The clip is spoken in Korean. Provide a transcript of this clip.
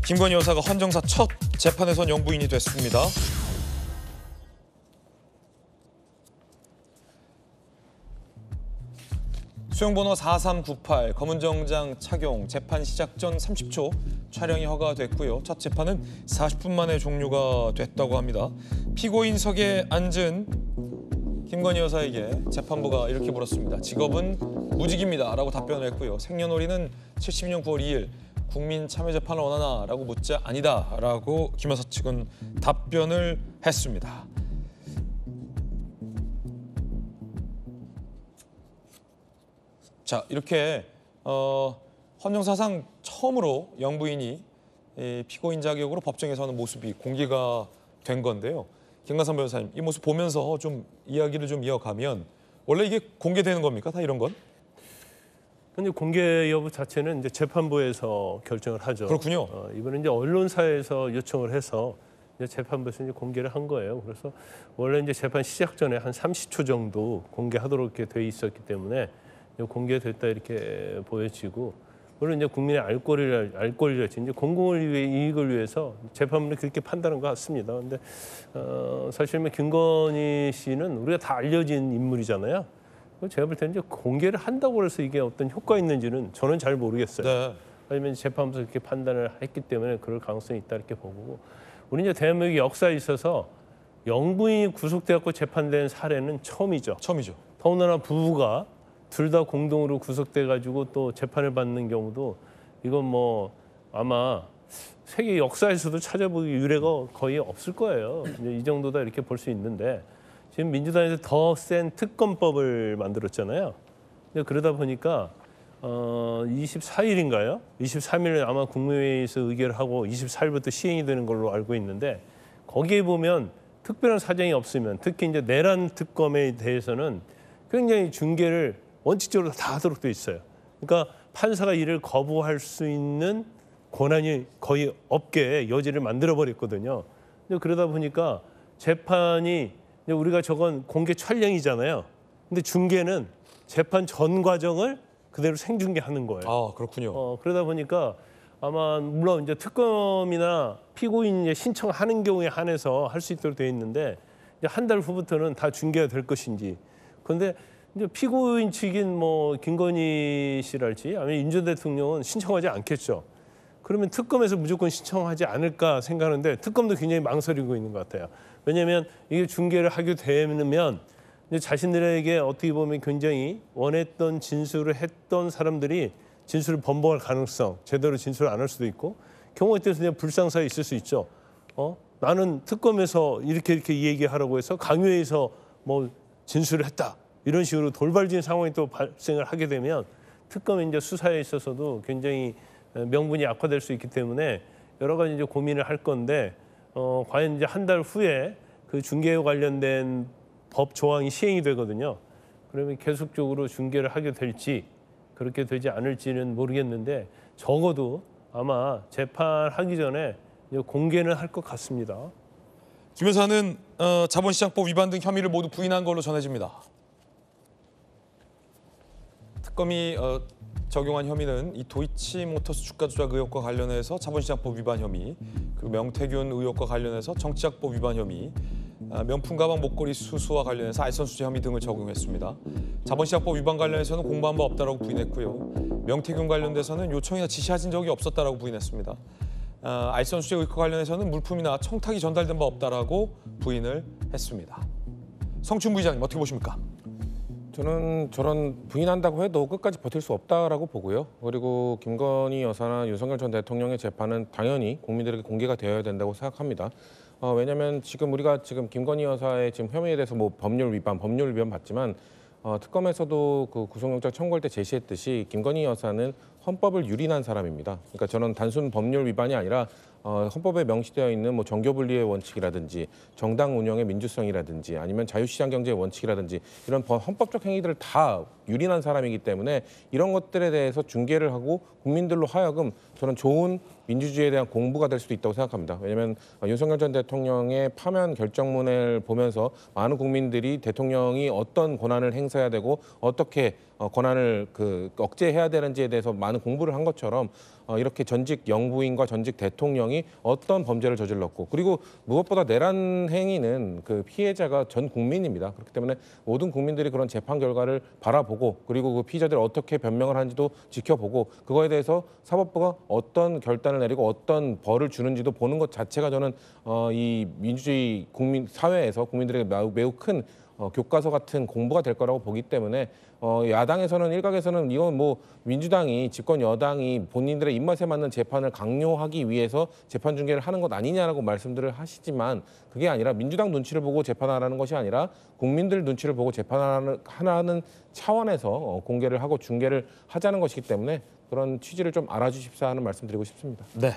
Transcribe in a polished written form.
김건희 여사가 헌정사 첫 재판에선 영부인이 됐습니다. 수용번호 4398 검은 정장 착용 재판 시작 전 30초 촬영이 허가됐고요. 첫 재판은 40분 만에 종료가 됐다고 합니다. 피고인석에 앉은 김건희 여사에게 재판부가 이렇게 물었습니다. 직업은 무직입니다 라고 답변을 했고요. 생년월일은 72년 9월 2일 국민 참여재판을 원하나 라고 묻자 아니다 라고 김 여사 측은 답변을 했습니다. 자, 이렇게 헌정사상 처음으로 영부인이 피고인 자격으로 법정에 서는 모습이 공개가 된 건데요. 김관삼 변호사님, 이 모습 보면서 좀 이야기를 좀 이어가면 원래 이게 공개되는 겁니까? 다 이런 건? 근데 공개 여부 자체는 이제 재판부에서 결정을 하죠. 그렇군요. 이번에 이제 언론사에서 요청을 해서 이제 재판부에서 이제 공개를 한 거예요. 그래서 원래 이제 재판 시작 전에 한 30초 정도 공개하도록 이렇게 돼 있었기 때문에 공개됐다 이렇게 보여지고, 물론 이제 국민의 알 권리랄지 이제 공공을 위해 이익을 위해서 재판부는 그렇게 판단한 것 같습니다. 그런데 사실 김건희 씨는 우리가 다 알려진 인물이잖아요. 제가 볼 때는 이제 공개를 한다고 해서 이게 어떤 효과 있는지는 저는 잘 모르겠어요. 네. 하지만 재판부에서 그렇게 판단을 했기 때문에 그럴 가능성이 있다 이렇게 보고, 우리 이제 대한민국 역사에 있어서 영부인이 구속되었고 재판된 사례는 처음이죠. 처음이죠. 더군다나 부부가 둘 다 공동으로 구속돼 가지고 또 재판을 받는 경우도 이건 뭐 아마 세계 역사에서도 찾아보기 유례가 거의 없을 거예요. 이 정도다 이렇게 볼 수 있는데, 지금 민주당에서 더 센 특검법을 만들었잖아요. 근데 그러다 보니까 24일인가요? 23일에 아마 국무회의에서 의결을 하고 24일부터 시행이 되는 걸로 알고 있는데, 거기에 보면 특별한 사정이 없으면, 특히 이제 내란 특검에 대해서는 굉장히 중개를 원칙적으로 다 하도록 돼 있어요. 그러니까 판사가 이를 거부할 수 있는 권한이 거의 없게 여지를 만들어 버렸거든요. 근데 그러다 보니까 재판이, 우리가 저건 공개 촬영이잖아요. 근데 중개는 재판 전 과정을 그대로 생중계하는 거예요. 아, 그렇군요. 그러다 보니까 아마 물론 이제 특검이나 피고인이 신청하는 경우에 한해서 할 수 있도록 되어 있는데, 이제 한 달 후부터는 다 중계가 될 것인지. 그런데 이제 피고인 측인 뭐 김건희 씨랄지 아니면 윤 전 대통령은 신청하지 않겠죠. 그러면 특검에서 무조건 신청하지 않을까 생각하는데, 특검도 굉장히 망설이고 있는 것 같아요. 왜냐하면 이게 중계를 하게 되면 이제 자신들에게 어떻게 보면 굉장히 원했던 진술을 했던 사람들이 진술을 번복할 가능성, 제대로 진술을 안 할 수도 있고, 경우에 따라서 그냥 불상사에 있을 수 있죠. 나는 특검에서 이렇게 얘기하라고 해서 강요해서 뭐 진술을 했다, 이런 식으로 돌발적인 상황이 또 발생을 하게 되면 특검의 이제 수사에 있어서도 굉장히 명분이 악화될 수 있기 때문에 여러 가지 이제 고민을 할 건데, 과연 이제 한 달 후에 그 중개와 관련된 법 조항이 시행이 되거든요. 그러면 계속적으로 중개를 하게 될지 그렇게 되지 않을지는 모르겠는데, 적어도 아마 재판하기 전에 공개는 할 것 같습니다. 김 여사는 자본시장법 위반 등 혐의를 모두 부인한 걸로 전해집니다. 특검이 적용한 혐의는 이 도이치모터스 주가 조작 의혹과 관련해서 자본시장법 위반 혐의, 그리고 명태균 의혹과 관련해서 정치자금법 위반 혐의, 명품 가방 목걸이 수수와 관련해서 알선수재 혐의 등을 적용했습니다. 자본시장법 위반 관련해서는 공부한 바 없다라고 부인했고요. 명태균 관련돼서는 요청이나 지시하신 적이 없었다라고 부인했습니다. 알선수재 의혹과 관련해서는 물품이나 청탁이 전달된 바 없다라고 부인을 했습니다. 성춘 부의장님 어떻게 보십니까? 저는 저런 부인한다고 해도 끝까지 버틸 수 없다라고 보고요. 그리고 김건희 여사나 윤석열 전 대통령의 재판은 당연히 국민들에게 공개가 되어야 된다고 생각합니다. 왜냐하면 지금 우리가 김건희 여사의 지금 혐의에 대해서 뭐 법률 위반 봤지만 특검에서도 그 구속영장 청구할 때 제시했듯이 김건희 여사는 헌법을 유린한 사람입니다. 그러니까 저는 단순 법률 위반이 아니라 헌법에 명시되어 있는 뭐 정교분리의 원칙이라든지 정당 운영의 민주성이라든지 아니면 자유시장 경제의 원칙이라든지 이런 헌법적 행위들을 다 유린한 사람이기 때문에 이런 것들에 대해서 중계를 하고 국민들로 하여금 저는 좋은 민주주의에 대한 공부가 될 수도 있다고 생각합니다. 왜냐하면 윤석열 전 대통령의 파면 결정문을 보면서 많은 국민들이 대통령이 어떤 권한을 행사해야 되고 어떻게 권한을 억제해야 되는지에 대해서 많은 공부를 한 것처럼 이렇게 전직 영부인과 전직 대통령이 어떤 범죄를 저질렀고 그리고 무엇보다 내란 행위는 그 피해자가 전 국민입니다. 그렇기 때문에 모든 국민들이 그런 재판 결과를 바라보고 그리고 그 피의자들이 어떻게 변명을 하는지도 지켜보고 그거에 대해서 사법부가 어떤 결단을 내리고 어떤 벌을 주는지도 보는 것 자체가 저는 이 민주주의 국민 사회에서 국민들에게 매우 큰 교과서 같은 공부가 될 거라고 보기 때문에 야당에서는 일각에서는 이건 뭐 민주당이 집권 여당이 본인들의 입맛에 맞는 재판을 강요하기 위해서 재판 중계를 하는 것 아니냐라고 말씀들을 하시지만 그게 아니라 민주당 눈치를 보고 재판하라는 것이 아니라 국민들 눈치를 보고 재판하는 차원에서 공개를 하고 중계를 하자는 것이기 때문에 그런 취지를 좀 알아주십사 하는 말씀드리고 싶습니다. 네.